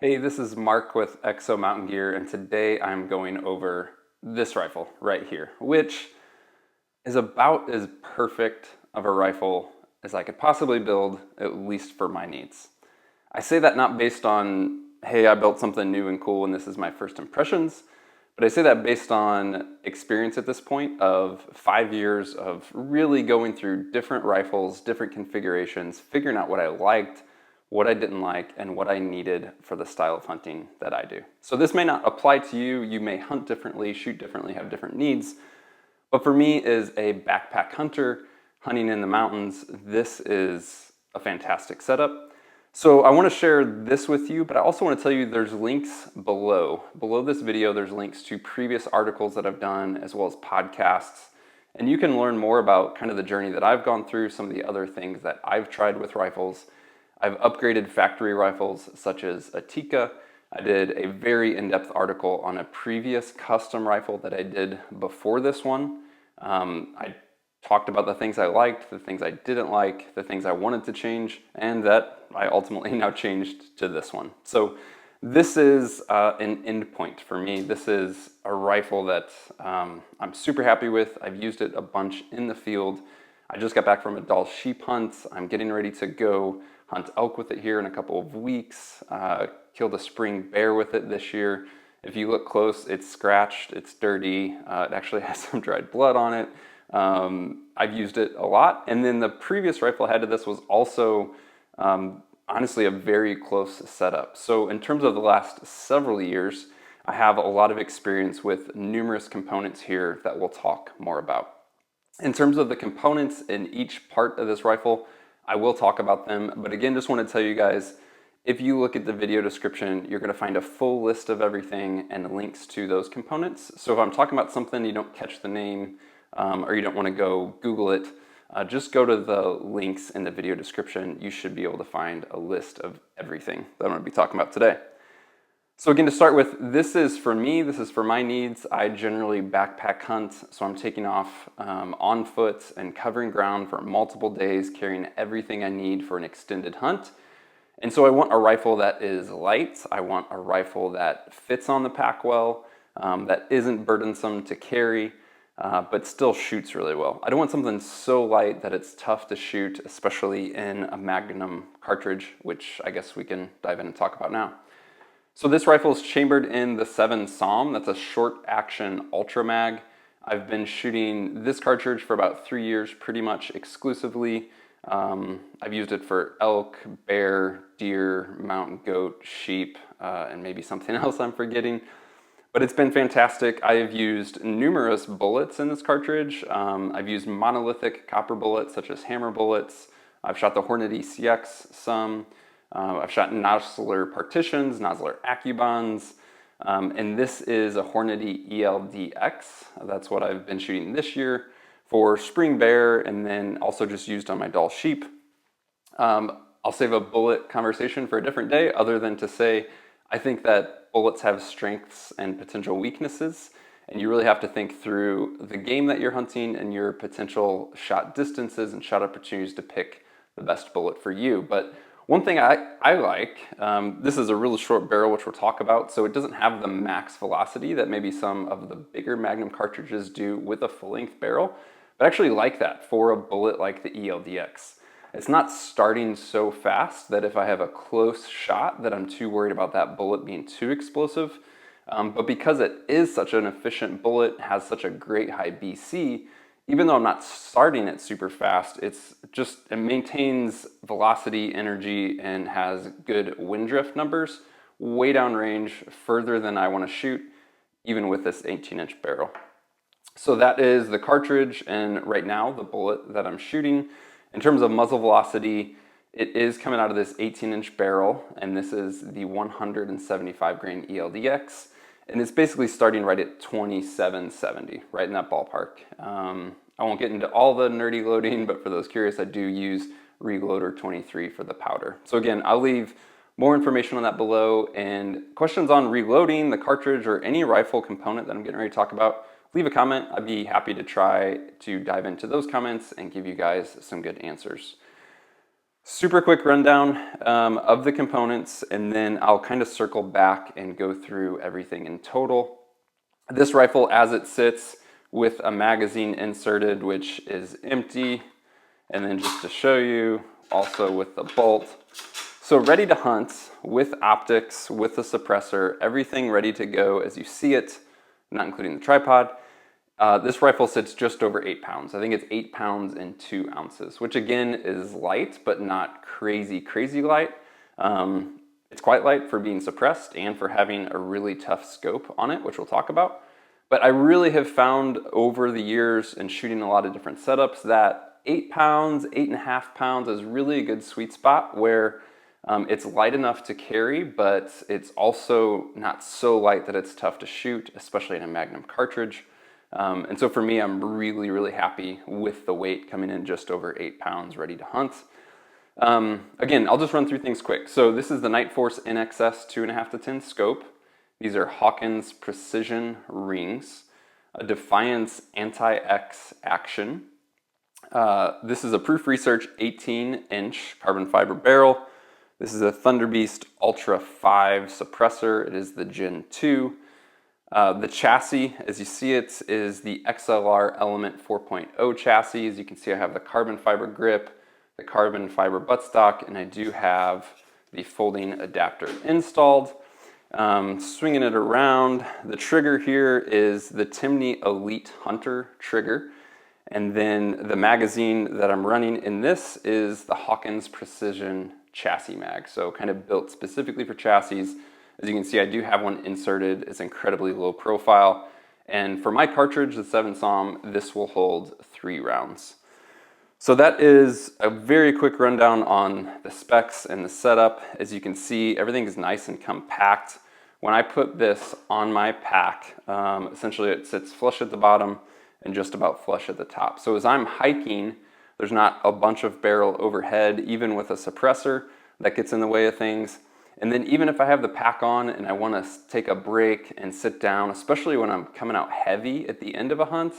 Hey, this is Mark with Exo Mtn Gear, and today I'm going over this rifle right here, which is about as perfect of a rifle as I could possibly build, at least for my needs. I say that not based on, hey, I built something new and cool and this is my first impressions, but I say that based on experience at this point of 5 years of really going through different rifles, different configurations, figuring out what I liked, what I didn't like, and what I needed for the style of hunting that I do. So this may not apply to you. You may hunt differently, shoot differently, have different needs. But for me, as a backpack hunter hunting in the mountains, this is a fantastic setup. So I want to share this with you, but I also want to tell you there's links below. Below this video, there's links to previous articles that I've done, as well as podcasts. And you can learn more about kind of the journey that I've gone through, some of the other things that I've tried with rifles. I've upgraded factory rifles such as a Tikka. I did a very in-depth article on a previous custom rifle that I did before this one. I talked about the things I liked, the things I didn't like, the things I wanted to change, and that I ultimately now changed to this one. So this is an end point for me. This is a rifle that I'm super happy with. I've used it a bunch in the field. I just got back from a Dall sheep hunt. I'm getting ready to go hunt elk with it here in a couple of weeks. Killed a spring bear with it this year. If you look close, it's scratched, it's dirty. It actually has some dried blood on it. I've used it a lot. And then the previous rifle I had to this was also honestly a very close setup. So in terms of the last several years, I have a lot of experience with numerous components here that we'll talk more about. In terms of the components in each part of this rifle, I will talk about them, but again, just want to tell you guys, if you look at the video description, you're going to find a full list of everything and links to those components. So if I'm talking about something, you don't catch the name, or you don't want to go Google it, just go to the links in the video description. You should be able to find a list of everything that I'm going to be talking about today. So again, to start with, this is for me, this is for my needs. I generally backpack hunt, so I'm taking off on foot and covering ground for multiple days, carrying everything I need for an extended hunt. And so I want a rifle that is light. I want a rifle that fits on the pack well, that isn't burdensome to carry, but still shoots really well. I don't want something so light that it's tough to shoot, especially in a Magnum cartridge, which I guess we can dive in and talk about now. So this rifle is chambered in the 7 SAUM. That's a short action ultra mag. I've been shooting this cartridge for about 3 years, pretty much exclusively. I've used it for elk, bear, deer, mountain goat, sheep, and maybe something else I'm forgetting. But it's been fantastic. I have used numerous bullets in this cartridge. I've used monolithic copper bullets such as hammer bullets. I've shot the Hornet ECX some. I've shot nozzler partitions, nozzler accubans, and this is a Hornet ELDX. That's what I've been shooting this year for spring bear, and then also just used on my Dall sheep. I'll save a bullet conversation for a different day, other than to say I think that bullets have strengths and potential weaknesses, and you really have to think through the game that you're hunting and your potential shot distances and shot opportunities to pick the best bullet for you. But one thing I like, this is a really short barrel, which we'll talk about, so it doesn't have the max velocity that maybe some of the bigger Magnum cartridges do with a full-length barrel, but I actually like that for a bullet like the ELDX. It's not starting so fast that if I have a close shot that I'm too worried about that bullet being too explosive, but because it is such an efficient bullet, has such a great high BC, even though I'm not starting it super fast, it maintains velocity, energy, and has good wind drift numbers way downrange, further than I want to shoot, even with this 18-inch barrel. So that is the cartridge, and right now the bullet that I'm shooting. In terms of muzzle velocity, it is coming out of this 18-inch barrel, and this is the 175 grain ELDX. And it's basically starting right at 2770, right in that ballpark. I won't get into all the nerdy loading, but for those curious, I do use Reloader 23 for the powder. So again, I'll leave more information on that below, and questions on reloading the cartridge or any rifle component that I'm getting ready to talk about, leave a comment. I'd be happy to try to dive into those comments and give you guys some good answers. Super quick rundown of the components, and then I'll kind of circle back and go through everything in total. This rifle, as it sits with a magazine inserted, which is empty, and then just to show you, also with the bolt. So ready to hunt with optics, with the suppressor, everything ready to go as you see it, not including the tripod. This rifle sits just over 8 pounds. I think it's 8 pounds and 2 ounces, which again is light, but not crazy, crazy light. It's quite light for being suppressed and for having a really tough scope on it, which we'll talk about. But I really have found over the years in shooting a lot of different setups that 8 pounds, 8.5 pounds is really a good sweet spot where it's light enough to carry, but it's also not so light that it's tough to shoot, especially in a Magnum cartridge. And so for me, I'm really, really happy with the weight coming in just over 8 pounds ready to hunt. Again, I'll just run through things quick. So this is the Nightforce NXS 2.5 to 10 scope. These are Hawkins precision rings, a Defiance Anti-X action. This is a Proof Research 18-inch carbon fiber barrel. This is a Thunderbeast Ultra 5 suppressor. It is the Gen 2. The chassis, as you see it, is the XLR Element 4.0 chassis. As you can see, I have the carbon fiber grip, the carbon fiber buttstock, and I do have the folding adapter installed. Swinging it around, the trigger here is the Timney Elite Hunter trigger. And then the magazine that I'm running in this is the Hawkins Precision Chassis Mag. So kind of built specifically for chassis. As you can see, I do have one inserted. It's incredibly low profile. And for my cartridge, the 7 SAUM, this will hold 3 rounds. So that is a very quick rundown on the specs and the setup. As you can see, everything is nice and compact. When I put this on my pack, essentially it sits flush at the bottom and just about flush at the top. So as I'm hiking, there's not a bunch of barrel overhead, even with a suppressor that gets in the way of things. And then even if I have the pack on and I want to take a break and sit down, especially when I'm coming out heavy at the end of a hunt,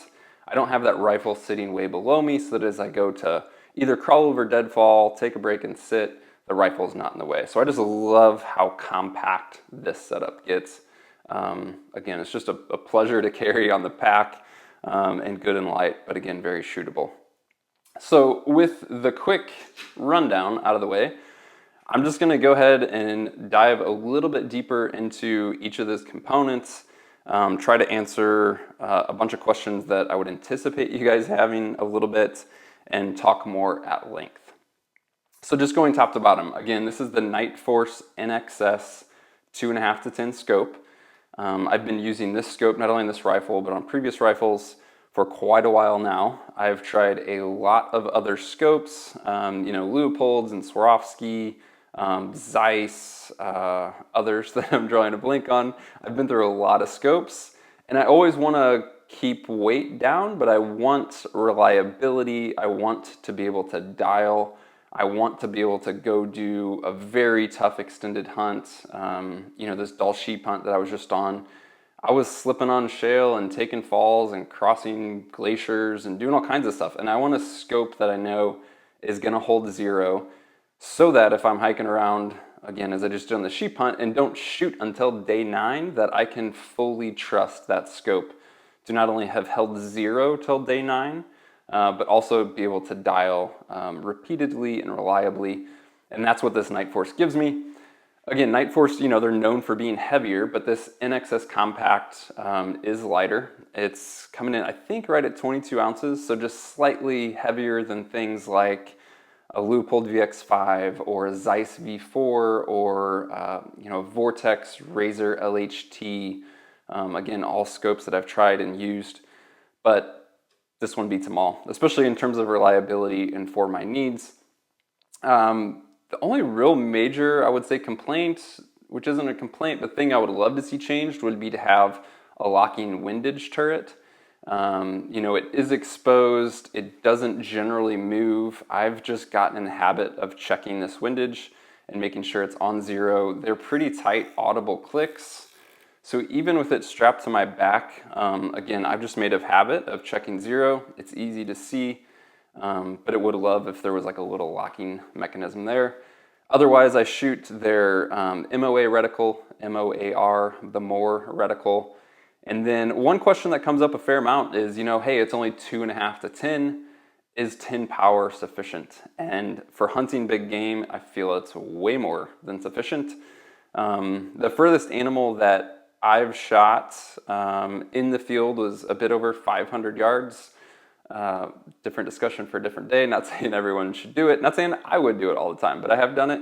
I don't have that rifle sitting way below me, so that as I go to either crawl over deadfall, take a break and sit, the rifle's not in the way. So I just love how compact this setup gets. Again, it's just a pleasure to carry on the pack and good and light, but again, very shootable. So with the quick rundown out of the way, I'm just gonna go ahead and dive a little bit deeper into each of those components, try to answer a bunch of questions that I would anticipate you guys having a little bit, and talk more at length. So just going top to bottom, again, this is the Nightforce NXS 2.5 to 10 scope. I've been using this scope not only on this rifle, but on previous rifles for quite a while now. I've tried a lot of other scopes, Leopold's and Swarovski, Zeiss, others that I'm drawing a blank on. I've been through a lot of scopes, and I always want to keep weight down, but I want reliability. I want to be able to dial. I want to be able to go do a very tough extended hunt. This dull sheep hunt that I was just on, I was slipping on shale and taking falls and crossing glaciers and doing all kinds of stuff. And I want a scope that I know is gonna hold 0, so that if I'm hiking around, again, as I just did on the sheep hunt, and don't shoot until day 9, that I can fully trust that scope to not only have held 0 till day 9, but also be able to dial repeatedly and reliably. And that's what this Nightforce gives me. Again, Nightforce, they're known for being heavier, but this NXS Compact is lighter. It's coming in, I think, right at 22 ounces, so just slightly heavier than things like a Leupold VX5 or a Zeiss V4 or Vortex Razor LHT. Again, all scopes that I've tried and used, but this one beats them all, especially in terms of reliability and for my needs. The only real major, I would say, complaint, which isn't a complaint, but thing I would love to see changed would be to have a locking windage turret. It is exposed, it doesn't generally move. I've just gotten in the habit of checking this windage and making sure it's on 0. They're pretty tight, audible clicks. So even with it strapped to my back, again, I've just made a habit of checking 0. It's easy to see. but it would love if there was like a little locking mechanism there. Otherwise, I shoot their MOA reticle, MOAR, the Moore reticle. And then one question that comes up a fair amount is, hey, it's only 2.5 to 10. Is 10 power sufficient? And for hunting big game, I feel it's way more than sufficient. The furthest animal that I've shot in the field was a bit over 500 yards. Different discussion for a different day. Not saying everyone should do it. Not saying I would do it all the time, but I have done it.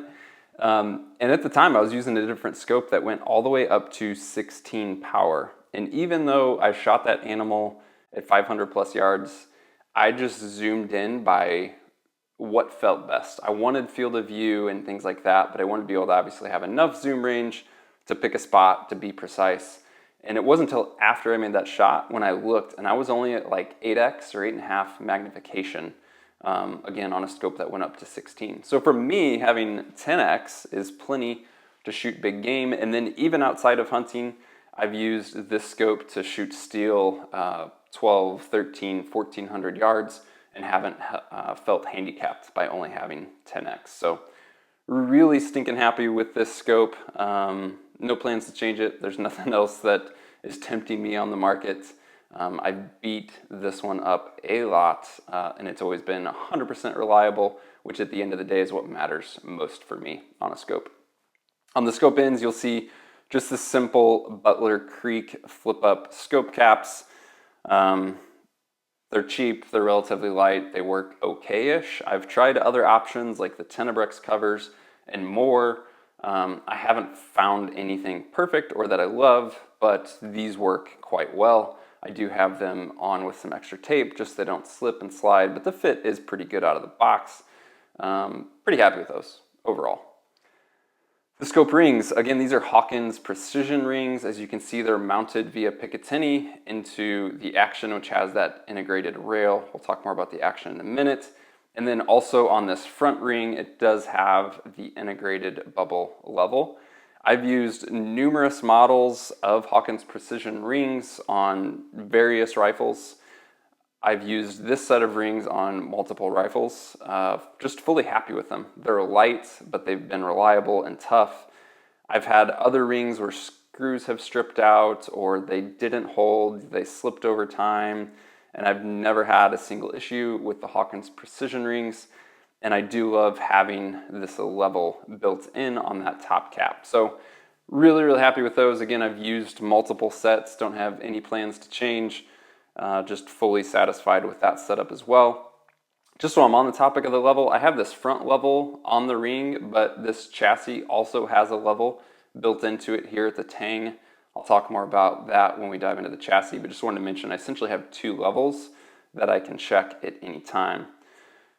And at the time, I was using a different scope that went all the way up to 16 power. And even though I shot that animal at 500 plus yards, I just zoomed in by what felt best. I wanted field of view and things like that, but I wanted to be able to obviously have enough zoom range to pick a spot, to be precise. And it wasn't until after I made that shot when I looked, and I was only at like 8x or 8.5 magnification, again, on a scope that went up to 16. So for me, having 10x is plenty to shoot big game. And then even outside of hunting, I've used this scope to shoot steel 12, 13, 1400 yards and haven't felt handicapped by only having 10x. So really stinking happy with this scope. No plans to change it. There's nothing else that is tempting me on the market. I beat this one up a lot, and it's always been 100% reliable, which at the end of the day is what matters most for me on a scope. On the scope ends, you'll see just the simple Butler Creek flip-up scope caps. They're cheap, they're relatively light, they work okay-ish. I've tried other options like the Tenebrex covers and more. I haven't found anything perfect or that I love, but these work quite well. I do have them on with some extra tape, just so they don't slip and slide, but the fit is pretty good out of the box. Pretty happy with those overall. The scope rings, again, these are Hawkins precision rings. As you can see, they're mounted via Picatinny into the Action, which has that integrated rail. We'll talk more about the Action in a minute. And then also on this front ring, it does have the integrated bubble level. I've used numerous models of Hawkins precision rings on various rifles. I've used this set of rings on multiple rifles, just fully happy with them. They're light, but they've been reliable and tough. I've had other rings where screws have stripped out or they didn't hold, they slipped over time, and I've never had a single issue with the Hawkins precision rings. And I do love having this level built in on that top cap. So really, really happy with those. Again, I've used multiple sets, don't have any plans to change. Just fully satisfied with that setup as well. Just so I'm on the topic of the level, I have this front level on the ring, but this chassis also has a level built into it here at the Tang. I'll talk more about that when we dive into the chassis, but just wanted to mention I essentially have 2 levels that I can check at any time.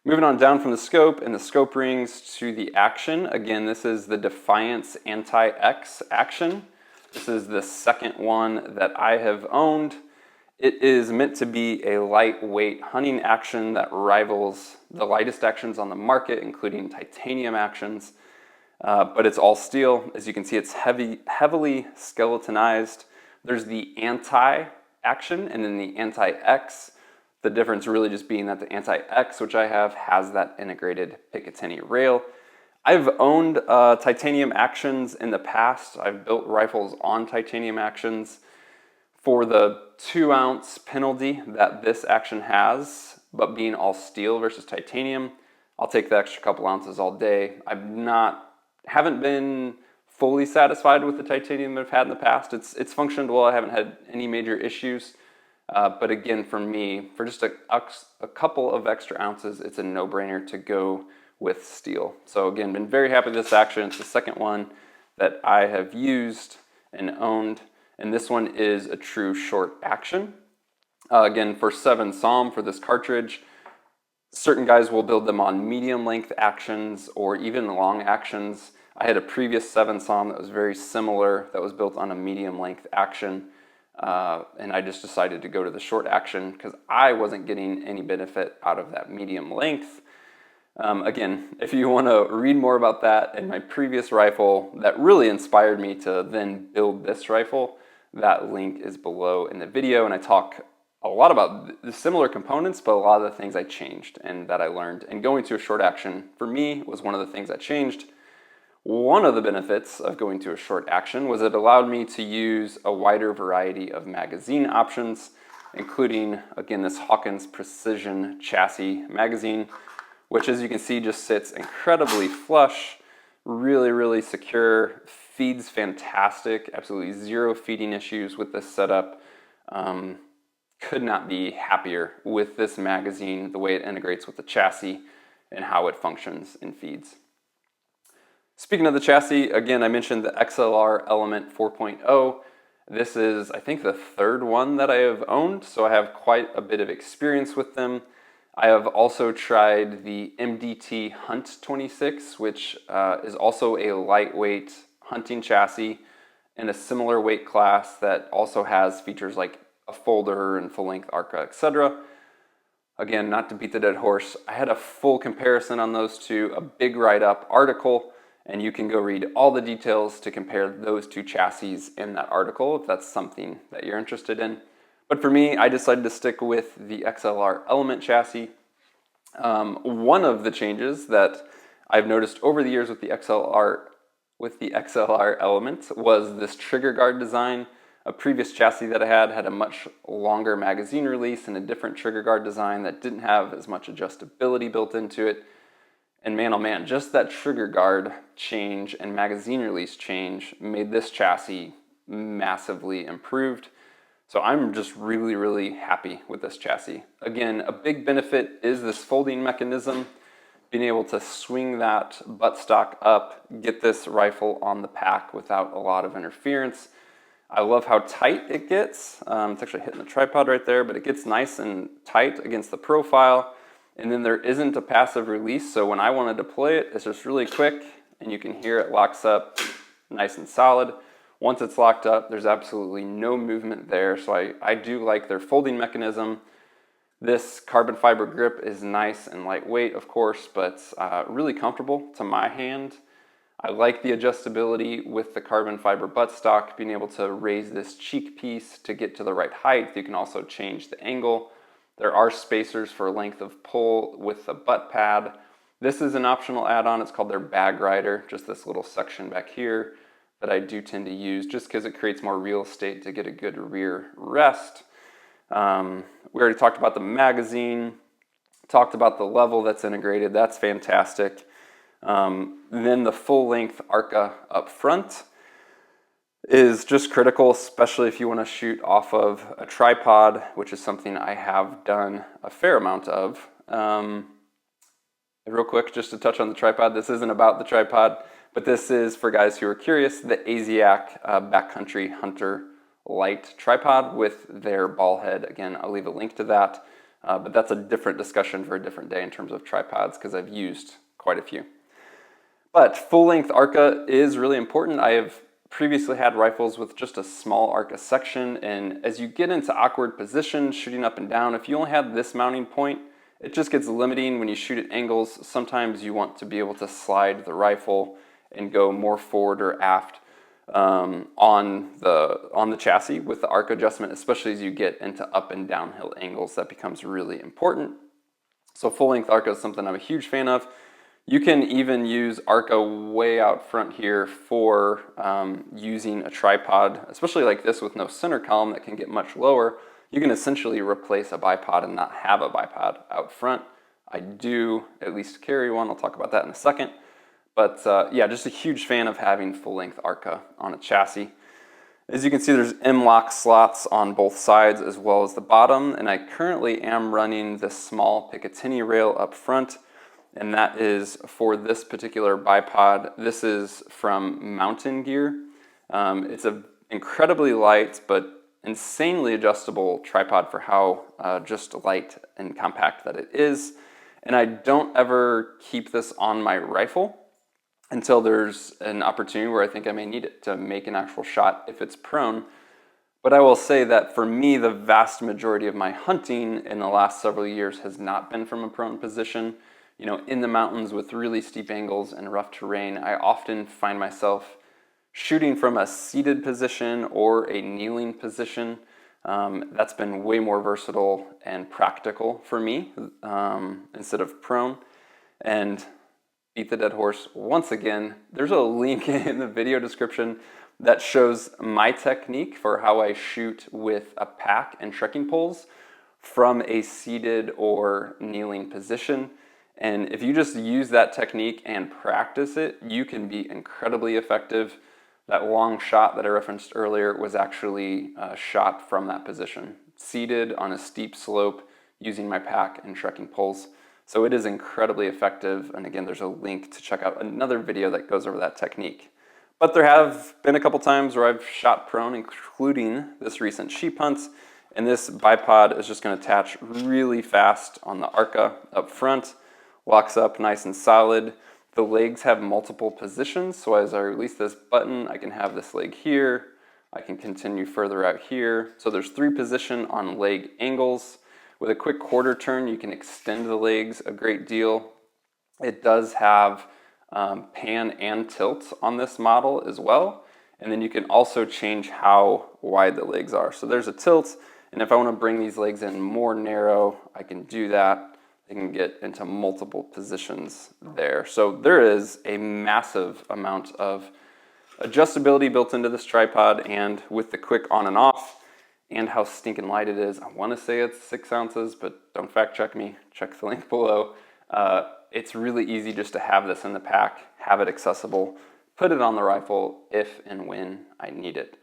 Moving on down from the scope and the scope rings to the Action. Again, this is the Defiance Anti-X Action. This is the second one that I have owned. It is meant to be a lightweight hunting action that rivals the lightest actions on the market, including titanium actions, but it's all steel. As you can see, it's heavily skeletonized. There's the anti-action and then the anti-X. The difference really just being that the anti-X, which I have, has that integrated Picatinny rail. I've owned titanium actions in the past. I've built rifles on titanium actions. For the 2-ounce penalty that this action has, but being all steel versus titanium, I'll take the extra couple ounces all day. Haven't been fully satisfied with the titanium that I've had in the past. It's functioned well. I haven't had any major issues. But again, for me, for just a couple of extra ounces, it's a no-brainer to go with steel. So again, been very happy with this action. It's the second one that I have used and owned. And this one is a true short action. Again, for 7 SAUM for this cartridge, certain guys will build them on medium length actions or even long actions. I had a previous 7 SAUM that was very similar that was built on a medium length action. And I just decided to go to the short action because I wasn't getting any benefit out of that medium length. Again, if you want to read more about that and my previous rifle that really inspired me to then build this rifle, that link is below in the video, and I talk a lot about the similar components, but a lot of the things I changed and that I learned. And going to a short action for me was one of the things I changed. One of the benefits of going to a short action was it allowed me to use a wider variety of magazine options, including, again, this Hawkins Precision Chassis magazine, which, as you can see, just sits incredibly flush, really, really secure, feeds fantastic, absolutely zero feeding issues with this setup. Could not be happier with this magazine, the way it integrates with the chassis and how it functions and feeds. Speaking of the chassis, again, I mentioned the XLR Element 4.0. This is, I think, the third one that I have owned, so I have quite a bit of experience with them. I have also tried the MDT Hunt 26, which is also a lightweight hunting chassis in a similar weight class that also has features like a folder and full-length ARCA, etc. Again, not to beat the dead horse, I had a full comparison on those two, a big write-up article, and you can go read all the details to compare those two chassis in that article if that's something that you're interested in. But for me, I decided to stick with the XLR Element chassis. One of the changes that I've noticed over the years with the XLR Element was this trigger guard design. A previous chassis that I had a much longer magazine release and a different trigger guard design that didn't have as much adjustability built into it. And man, oh man, just that trigger guard change and magazine release change made this chassis massively improved. So I'm just really, really happy with this chassis. Again, a big benefit is this folding mechanism, being able to swing that buttstock up, get this rifle on the pack without a lot of interference. I love how tight it gets. It's actually hitting the tripod right there, but it gets nice and tight against the profile. And then there isn't a passive release, so when I want to deploy it, it's just really quick, and you can hear it locks up nice and solid. Once it's locked up, there's absolutely no movement there, so I do like their folding mechanism. This carbon fiber grip is nice and lightweight, of course, but really comfortable to my hand. I like the adjustability with the carbon fiber buttstock, being able to raise this cheek piece to get to the right height. You can also change the angle. There are spacers for length of pull with the butt pad. This is an optional add-on. It's called their bag rider, just this little section back here that I do tend to use just because it creates more real estate to get a good rear rest. We already talked about the magazine, talked about the level that's integrated. That's fantastic. Then the full-length ARCA up front is just critical, especially if you want to shoot off of a tripod, which is something I have done a fair amount of. Real quick, just to touch on the tripod, this isn't about the tripod, but this is, for guys who are curious, the ASIAC Backcountry Hunter Light tripod with their ball head. Again, I'll leave a link to that, but that's a different discussion for a different day in terms of tripods because I've used quite a few. But full-length ARCA is really important. I have previously had rifles with just a small ARCA section, and as you get into awkward positions, shooting up and down, if you only have this mounting point, it just gets limiting when you shoot at angles. Sometimes you want to be able to slide the rifle and go more forward or aft on the chassis with the ARCA adjustment, especially as you get into up and downhill angles. That becomes really important. So full-length ARCA is something I'm a huge fan of. You can even use ARCA way out front here for using a tripod, especially like this with no center column that can get much lower. You can essentially replace a bipod and not have a bipod out front. I do at least carry one. I'll talk about that in a second. But yeah, just a huge fan of having full-length ARCA on a chassis. As you can see, there's M-LOK slots on both sides as well as the bottom, and I currently am running this small Picatinny rail up front, and that is for this particular bipod. This is from Mtn Gear. It's an incredibly light but insanely adjustable tripod for how just light and compact that it is. And I don't ever keep this on my rifle until there's an opportunity where I think I may need it to make an actual shot if it's prone. But I will say that for me, the vast majority of my hunting in the last several years has not been from a prone position. You know, in the mountains with really steep angles and rough terrain, I often find myself shooting from a seated position or a kneeling position. That's been way more versatile and practical for me instead of prone. And beat the dead horse once again, there's a link in the video description that shows my technique for how I shoot with a pack and trekking poles from a seated or kneeling position. And if you just use that technique and practice it, you can be incredibly effective. That long shot that I referenced earlier was actually shot from that position, seated on a steep slope using my pack and trekking poles. So it is incredibly effective. And again, there's a link to check out another video that goes over that technique. But there have been a couple times where I've shot prone, including this recent sheep hunt. And this bipod is just going to attach really fast on the ARCA up front, locks up nice and solid. The legs have multiple positions, so as I release this button, I can have this leg here, I can continue further out here. So there's 3 position on leg angles. With a quick quarter turn, you can extend the legs a great deal. It does have pan and tilt on this model as well. And then you can also change how wide the legs are. So there's a tilt, and if I want to bring these legs in more narrow, I can do that. I can get into multiple positions there. So there is a massive amount of adjustability built into this tripod, and with the quick on and off and how stinking light it is, I want to say it's 6 ounces, but don't fact check me, check the link below. It's really easy just to have this in the pack, have it accessible, put it on the rifle if and when I need it.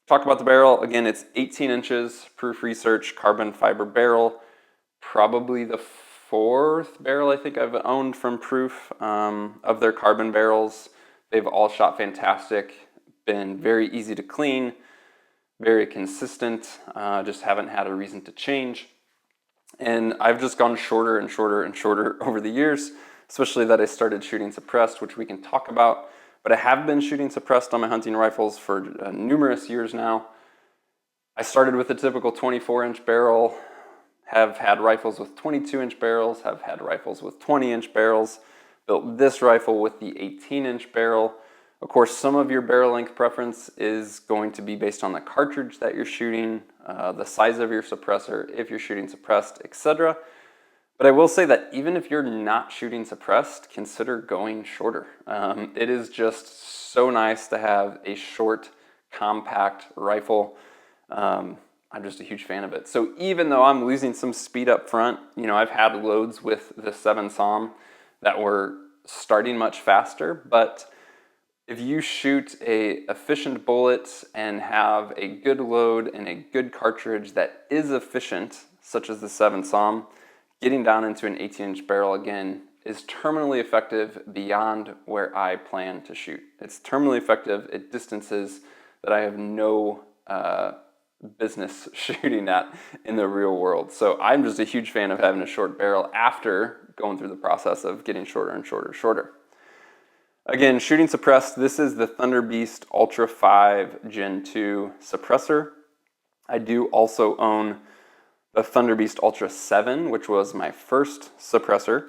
Talk about the barrel. Again, it's 18 inches, Proof Research carbon fiber barrel. Probably the 4th barrel I think I've owned from Proof of their carbon barrels. They've all shot fantastic, been very easy to clean, very consistent, just haven't had a reason to change. And I've just gone shorter and shorter and shorter over the years, especially that I started shooting suppressed, which we can talk about. But I have been shooting suppressed on my hunting rifles for numerous years now. I started with a typical 24-inch barrel, have had rifles with 22-inch barrels, have had rifles with 20-inch barrels, built this rifle with the 18-inch barrel. Of course, some of your barrel length preference is going to be based on the cartridge that you're shooting, the size of your suppressor, if you're shooting suppressed, etc. But I will say that even if you're not shooting suppressed, consider going shorter. It is just so nice to have a short, compact rifle. I'm just a huge fan of it. So even though I'm losing some speed up front, you know, I've had loads with the SAUM that were starting much faster, but if you shoot a efficient bullet and have a good load and a good cartridge that is efficient, such as the SAUM, getting down into an 18-inch barrel again is terminally effective beyond where I plan to shoot. It's terminally effective at distances that I have no business shooting at in the real world. So I'm just a huge fan of having a short barrel after going through the process of getting shorter and shorter and shorter. Again, shooting suppressed, this is the Thunder Beast Ultra 5 Gen 2 suppressor. I do also own the Thunder Beast Ultra 7, which was my first suppressor.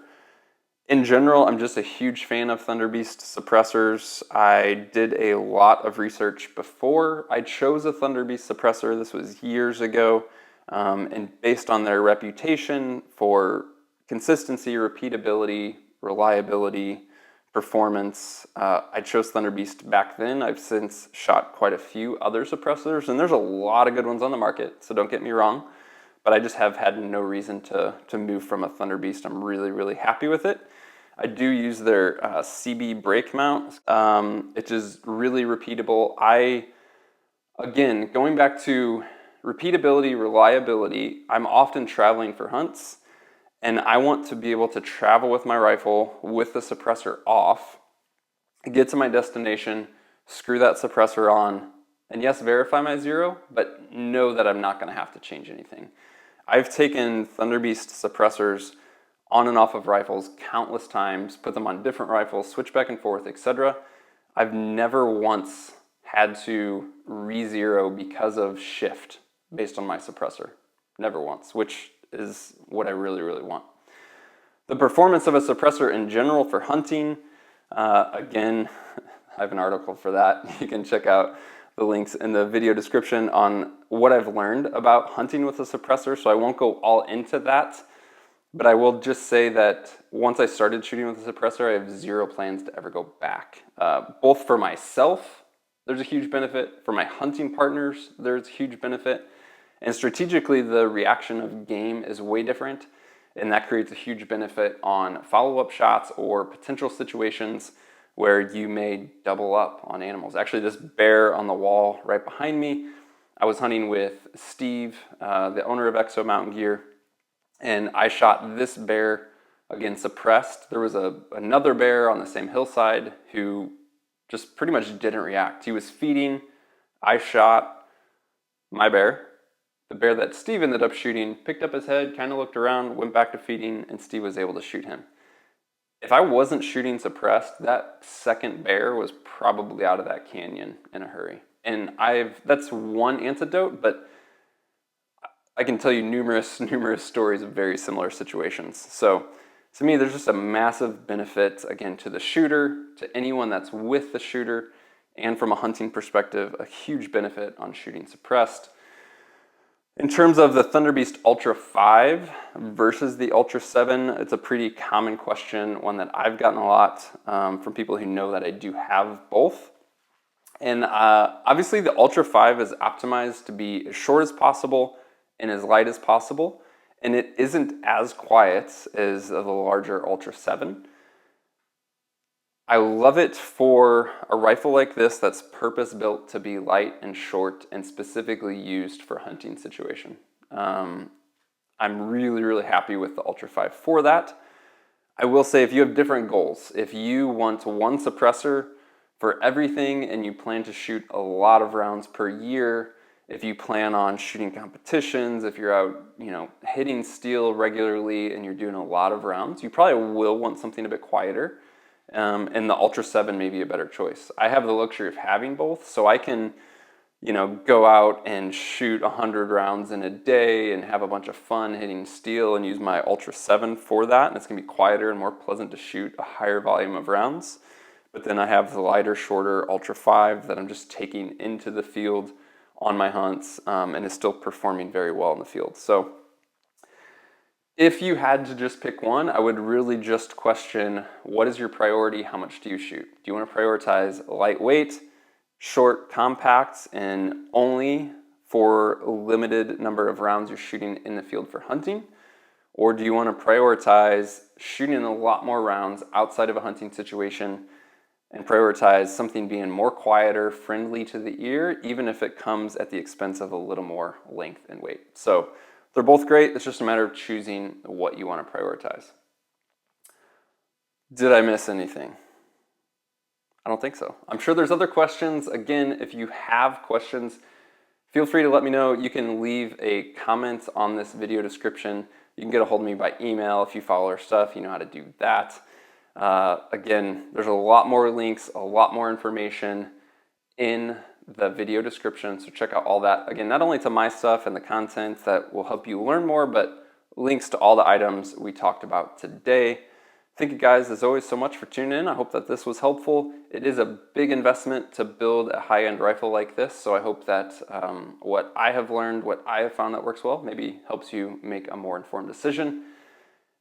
In general, I'm just a huge fan of Thunder Beast suppressors. I did a lot of research before I chose a Thunder Beast suppressor. This was years ago. And based on their reputation for consistency, repeatability, reliability, performance, I chose Thunder Beast back then. I've since shot quite a few other suppressors, and there's a lot of good ones on the market, so don't get me wrong. But I just have had no reason to move from a Thunder Beast. I'm really, really happy with it. I do use their CB brake mount. It is really repeatable. Again, going back to repeatability, reliability, I'm often traveling for hunts, and I want to be able to travel with my rifle with the suppressor off, get to my destination, screw that suppressor on, and yes, verify my zero, but know that I'm not going to have to change anything. I've taken Thunder Beast suppressors on and off of rifles countless times, put them on different rifles, switch back and forth, etc. I've never once had to re-zero because of shift based on my suppressor. Never once, which is what I really, really want. The performance of a suppressor in general for hunting, again, I have an article for that you can check out. the links in the video description on what I've learned about hunting with a suppressor, so I won't go all into that. But I will just say that once I started shooting with a suppressor, I have zero plans to ever go back. Both for myself, there's a huge benefit. For my hunting partners, there's a huge benefit. And strategically, the reaction of game is way different, and that creates a huge benefit on follow-up shots or potential situations where you may double up on animals. Actually, this bear on the wall right behind me, I was hunting with Steve, the owner of Exo Mtn Gear, and I shot this bear again suppressed. There was another bear on the same hillside who just pretty much didn't react. He was feeding. I shot my bear. The bear that Steve ended up shooting picked up his head, kind of looked around, went back to feeding, and Steve was able to shoot him. If I wasn't shooting suppressed, that second bear was probably out of that canyon in a hurry. And that's one antidote, but I can tell you numerous stories of very similar situations. So to me, there's just a massive benefit, again, to the shooter, to anyone that's with the shooter, and from a hunting perspective, a huge benefit on shooting suppressed. In terms of the Thunderbeast Ultra 5 versus the Ultra 7, it's a pretty common question, one that I've gotten a lot from people who know that I do have both. And obviously the Ultra 5 is optimized to be as short as possible and as light as possible, and it isn't as quiet as the larger Ultra 7. I love it for a rifle like this that's purpose-built to be light and short and specifically used for hunting situation. I'm really happy with the Ultra 5 for that. I will say if you have different goals, if you want one suppressor for everything and you plan to shoot a lot of rounds per year, if you plan on shooting competitions, if you're out, hitting steel regularly and you're doing a lot of rounds, you probably will want something a bit quieter. And the Ultra 7 may be a better choice. I have the luxury of having both, so I can, go out and shoot 100 rounds in a day and have a bunch of fun hitting steel and use my Ultra 7 for that, and it's going to be quieter and more pleasant to shoot a higher volume of rounds. But then I have the lighter, shorter Ultra 5 that I'm just taking into the field on my hunts and is still performing very well in the field. So if you had to just pick one, I would really just question, what is your priority? How much do you shoot? Do you want to prioritize lightweight, short, compacts, and only for a limited number of rounds you're shooting in the field for hunting? Or do you want to prioritize shooting a lot more rounds outside of a hunting situation and prioritize something being more quieter, friendly to the ear, even if it comes at the expense of a little more length and weight? So they're both great. It's just a matter of choosing what you want to prioritize. Did I miss anything? I don't think so. I'm sure there's other questions. Again, if you have questions, feel free to let me know. You can leave a comment on this video description. You can get a hold of me by email if you follow our stuff. You know how to do that. Again, there's a lot more links, a lot more information in the video description, so check out all that. Again, not only to my stuff and the content that will help you learn more, but links to all the items we talked about today. Thank you guys, as always, so much for tuning in. I hope that this was helpful. It is a big investment to build a high-end rifle like this, so I hope that what I have learned, what I have found that works well, maybe helps you make a more informed decision.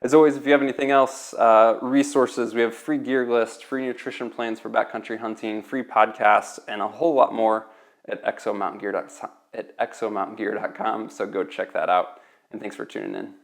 As always, if you have anything else, resources, we have free gear list, free nutrition plans for backcountry hunting, free podcasts, and a whole lot more at exomtngear.com. So go check that out. And thanks for tuning in.